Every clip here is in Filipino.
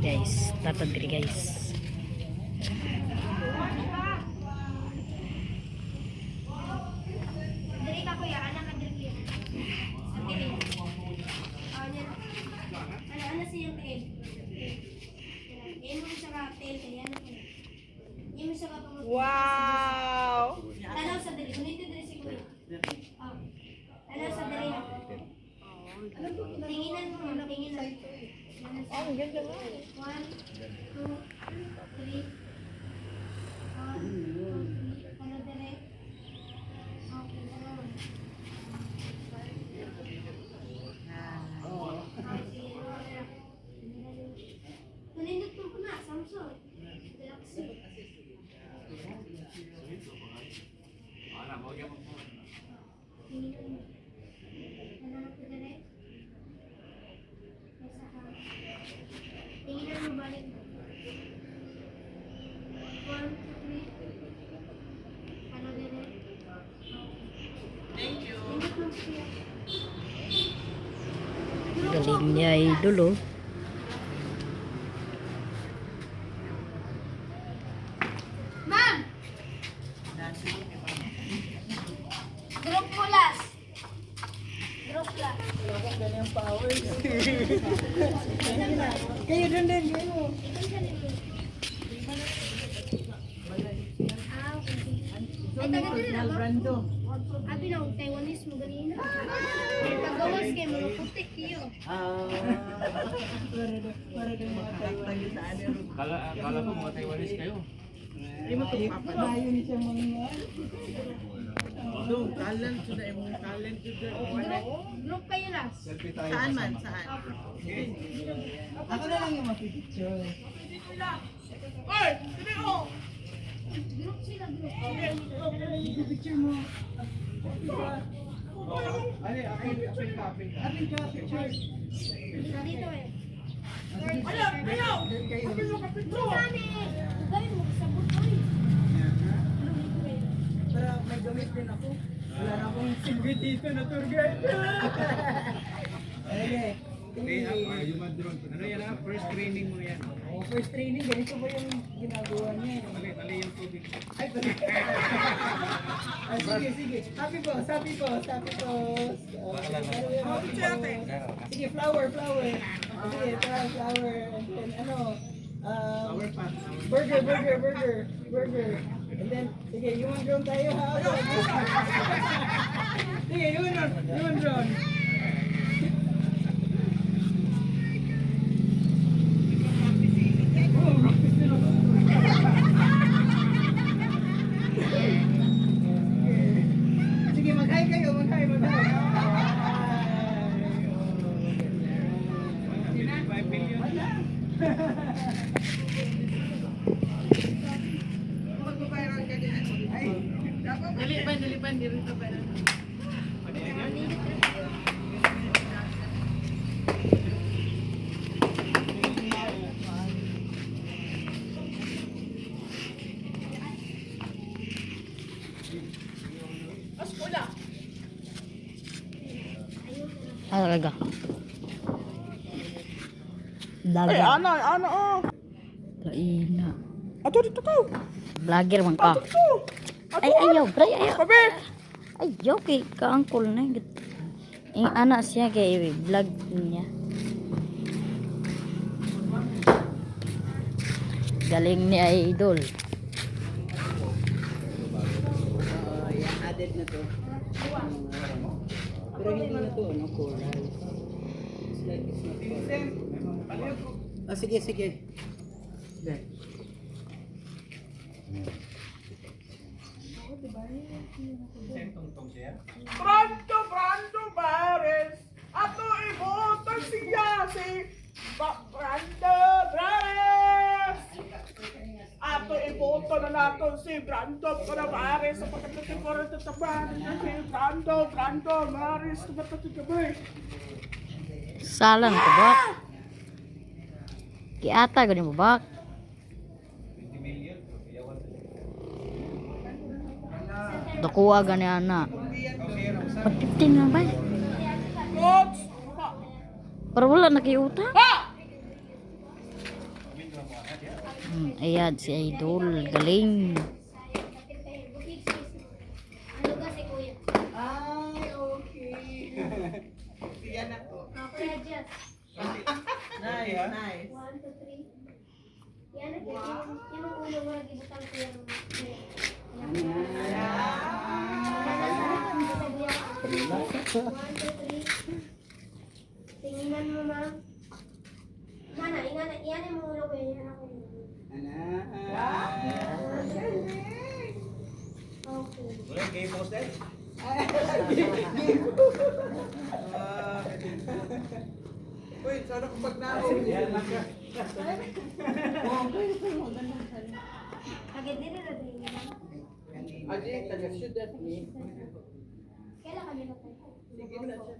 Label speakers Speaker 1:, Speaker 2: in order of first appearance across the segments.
Speaker 1: Guys, tatad diri guys.
Speaker 2: Diri ka kuya, anak ka diri. Sa diri. Ano siyang tail? Imo sa ka tail kaya ano. Imo sa ka pang.
Speaker 3: Wow!
Speaker 2: Tanaw sa diri. Kunito diri si kuya. Tanaw sa diri. Tinginan mo, tinginan.
Speaker 3: Oh, ang ganda nga.
Speaker 2: 1, 2, 3. Ano diri? Okay, tanaw. Tunindot mo na, Samsung. Galaxy. Tinginan mo balik. 1, 2, 3. Ano dire? Thank you.
Speaker 1: Galing niya idol oh.
Speaker 2: Ma'am! Group pulas. Group pulas.
Speaker 3: Kayo din din, kayo.
Speaker 2: Ah, okay. Ay, taga din na ba?
Speaker 3: Brando.
Speaker 2: Abi na, Taiwanese mo ganina. Pagawas kay mga putik iyo.
Speaker 3: Para din makakatayo sa ano.
Speaker 4: Kala ko mga Taiwanese kayo.
Speaker 3: Hindi mo pagpapalayo ni siya mga. Talent sudah yung talent sudah.
Speaker 2: Group kayo las.
Speaker 3: Saan man? Saan? Ako na lang yung mapipicture.
Speaker 2: Group sila, group.
Speaker 3: Picture mo.
Speaker 4: Ay, akin ka,
Speaker 3: Picture.
Speaker 2: Dito eh.
Speaker 3: Kayo.
Speaker 2: Kami! Gawin mo, sabot ko eh.
Speaker 3: Para may gamit din ako. Wala na akong sigrid dito na tour guide. Okay.
Speaker 4: Ano yan ha? First training mo yan.
Speaker 3: Oh, first training, ganito ba yung ginagawa niya?
Speaker 4: Tali yung tubig.
Speaker 3: Ay, sige, sige. Happy boss, happy boss, happy boss. Sige, flower, flower. Sige, flower. And then, ano, burger. And then, sige, human drone tayo ha. Sige, human drone. Sige, mag-hi kayo, mag-hi. Magpapiral ka din. Ay, dalipan, dito pa.
Speaker 1: Ah, talaga.
Speaker 3: Ay,
Speaker 1: Daga.
Speaker 3: ano, oh.
Speaker 1: Kaina.
Speaker 3: Ato, dito ko.
Speaker 1: Vlogger man ka. Ay, ayaw, bray, ayaw.
Speaker 3: Kabe.
Speaker 1: Ayaw, kay ka-uncle na. Yung anak siya, kay vlog niya. Galing ni idol.
Speaker 3: Added na to. Pero hindi na to, ano, coral. Ah, sige. There. Brando Bares. Ato iboto siya si Brando Bares. Ato iboto na nato si Brando Bares sa pagkakatipuran sa taban na si Brando Bares sa pagkakatipuran.
Speaker 1: Salang ko ba? Kiata gani mo ba? Dakuha gani ana. Pagtitin na ba?
Speaker 3: Coach!
Speaker 1: Para wala nakiuta.
Speaker 3: Ha!
Speaker 1: Ayan, si Idol. Galing.
Speaker 2: Ano ka si Kuya?
Speaker 3: Ay, okay. Yan ako.
Speaker 2: Kuya Jess.
Speaker 3: Nice, nice.
Speaker 2: 1, 2, 3. Yan ang yung ulo mo lagi butang ko yung One, two, three. Tinginan mo, ma'am. Mana, yan yung ulo ko yun. Yan ako yun. Okay.
Speaker 4: Wala kayo posted?
Speaker 3: Uy, sana kung pag nao.
Speaker 2: Agad din na din.
Speaker 3: Aji, taga-shoot at me.
Speaker 2: Kailan kami na tayo?
Speaker 3: Sige mo na siya.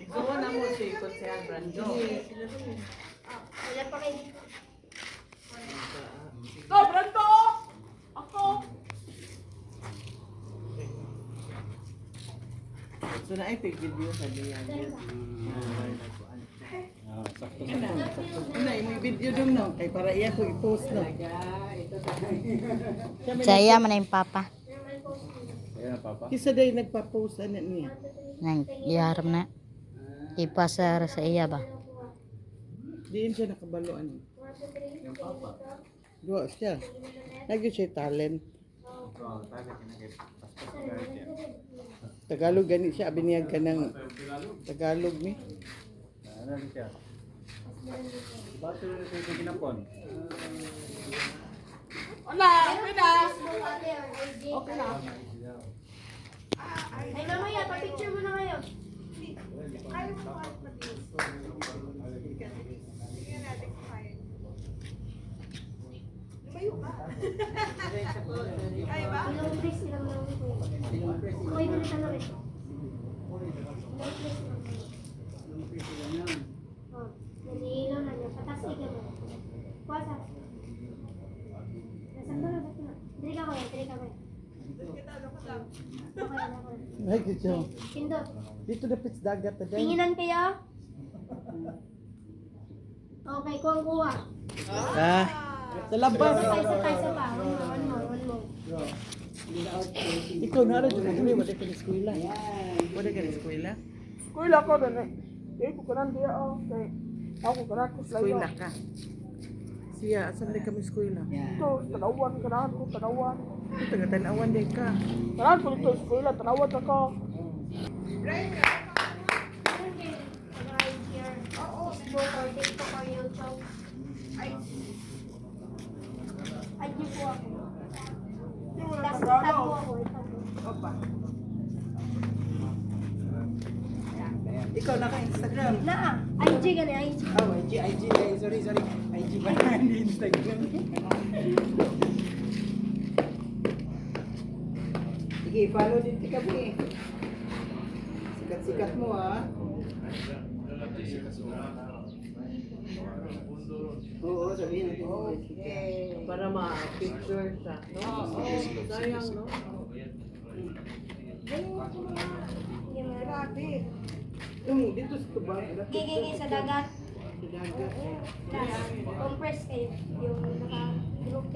Speaker 3: Ikaw na mo si Konsehal Brando.
Speaker 2: Wala pa kayo dito.
Speaker 3: So na ay pig video sa diyan. Ano yung video dong no? Kay para iya ko i-post no.
Speaker 1: Saya man na yung papa.
Speaker 3: Kisa day nagpa-post ano niya.
Speaker 1: Nang iharap na. Ipasar sa iya ba?
Speaker 3: Diin siya nakabaloan. Dua siya. Lagi siya talent. Tagalog gani siya abiniyag ka ng Tagalog ni.
Speaker 4: Ano siya? Baso na siya yung ginapon.
Speaker 2: Okay na. Ay, mamaya, pa-picture mo na kayo. Ilang press ilang lang ito. Okay, dito na rin. Ilang press ilang lang. Oh, nanilaw na niya. Patas ikaw mo. Kuwasa. Nasakto na, nasakto na. Dili ka kaya, dili ka kaya. Okay, okay.
Speaker 3: Ay gid siya.
Speaker 2: Pindot.
Speaker 3: Dito na pits dagat ta day.
Speaker 2: Tinginan kayo? Okay, kuha.
Speaker 3: Ah. Sa labas.
Speaker 2: Isa pa. One more.
Speaker 3: Ikaw na rin dito wala ka ni eskwela. Wala ka ni eskwela?
Speaker 5: Eskwela ko din eh. Eh, ko kanan dia oh. Kay ako kanan ko sa
Speaker 3: Eskwela ka. Siya, asan na kami eskwela?
Speaker 5: Ito, tanawan kanan ko, tanawan.
Speaker 3: Ito nga tanawan din ka.
Speaker 5: Kanan ko dito eskwela, tanawan ako.
Speaker 2: Oo, for TikTok or YouTube. Add niyo po ako. Tapos tag mo ako.
Speaker 3: Ikaw naka-Instagram.
Speaker 2: Naa, IG ka na, IG.
Speaker 3: Oh, IG. Sorry. IG pa na, hindi Instagram. Sige, follow din ka kami. Sikat-sikat mo ha. Oo, sabihin natin. Okay. Para ma-picture siya. No? Sayang, no? Grabe. Yung dito sa tuba.
Speaker 2: Gigingin sa dagat.
Speaker 3: Sa dagat.
Speaker 2: Tapos, compress kayo. Yung naka-group